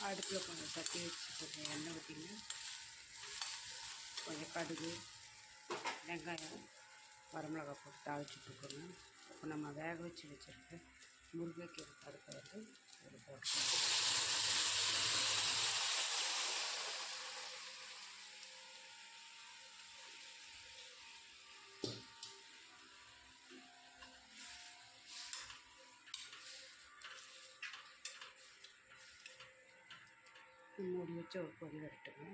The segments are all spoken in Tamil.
அடுப்பில் கொஞ்சம் சட்டி வச்சு கொஞ்சம் எண்ணெய் ஊற்றிங்க, கொஞ்சம் கடுகு, வெங்காயம், வரமிளகாய் போட்டு தாளிச்சு விட்டுக்கணும். இப்போ நம்ம வேக வச்சு வச்சுருக்க முருங்கைக்கீரை பருப்பை வந்து இதில் போட்டுக்கணும். மூடி வச்சு ஒரு கொதி வரட்டுங்க.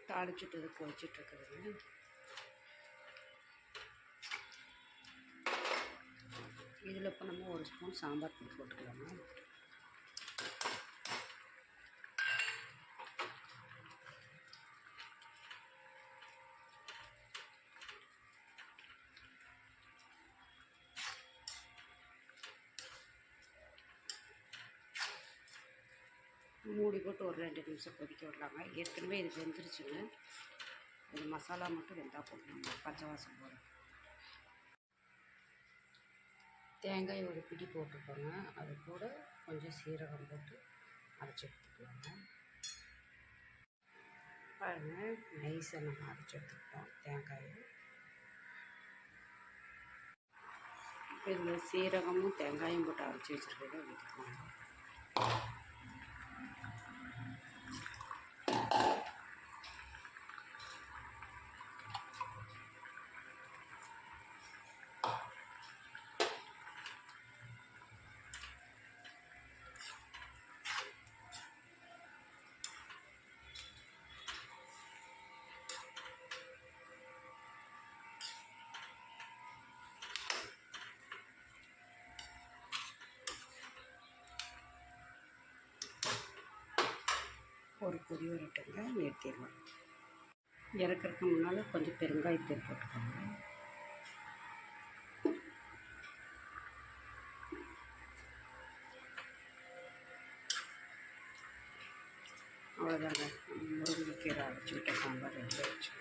தாளிச்சுட்டு கொதிச்சிட்ருக்குதுங்க. இதில் இப்போ நம்ம ஒரு ஸ்பூன் சாம்பார் தூள் போட்டுக்கலாமா. மூடி போட்டு ஒரு 2 நிமிஷம் கொதிக்க விடலாங்க. ஏற்கனவே இது வெந்துருச்சுங்க. இது மசாலா மட்டும் வெந்தால் போடணும், பச்சை வாசம் போடும். தேங்காய் ஒரு பிடி போட்டுக்கோங்க. அது கூட கொஞ்சம் சீரகம் போட்டு அரைச்சி எடுத்துக்கலாங்க. பாருங்கள், நைஸாக நம்ம அரைச்சி எடுத்துக்கிட்டோம் தேங்காயை. இதில் சீரகமும் தேங்காயும் போட்டு அரைச்சி வச்சுருக்கதை ஊற்றிக்கோங்க. ஒரு கொதி வரட்டுங்க, நிறுத்திடலாம். இறக்கிறதுக்கு முன்னால் கொஞ்சம் பெருங்காயத்தூள் போட்டுக்கோங்க. அவ்வளோதாங்க, முருங்கைக்கீரை அரைச்சி விட்ட சாம்பார் ரெடி ஆகிடுச்சு.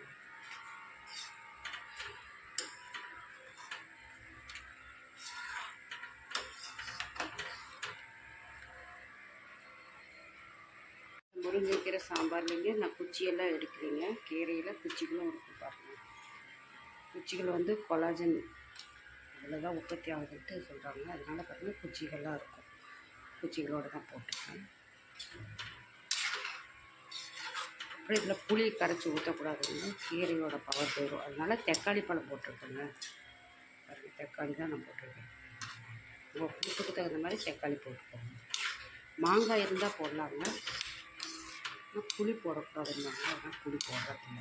முருங்கைக்கீரை சாம்பார்லேங்க நான் குச்சியெல்லாம் எடுக்கிறேங்க. கீரையில் குச்சிகளும் இருக்கும் பாருங்கள். குச்சிகள் வந்து கொலாஜன் அதில் தான் உற்பத்தி ஆகுதுன்ட்டு சொல்கிறாங்க. அதனால் பார்த்தீங்கன்னா குச்சிகள்லாம் இருக்கும். குச்சிகளோடு தான் போட்டுருக்கேன். அப்புறம் இதில் புளி கரைச்சி ஊற்றக்கூடாதுங்க, கீரையோட பவர் போயிடும். அதனால் தக்காளி பழம் போட்டிருக்கேங்க. பாருங்கள், தக்காளி தான் நான் போட்டிருக்கேன். உங்கள் கூட்டுக்கு தகுந்த மாதிரி தக்காளி போட்டுக்கோங்க. மாங்காய் இருந்தால் போடலாங்க, புளி போடக்கூடாதுங்க. அதனால் புளி போடுறதில்ல.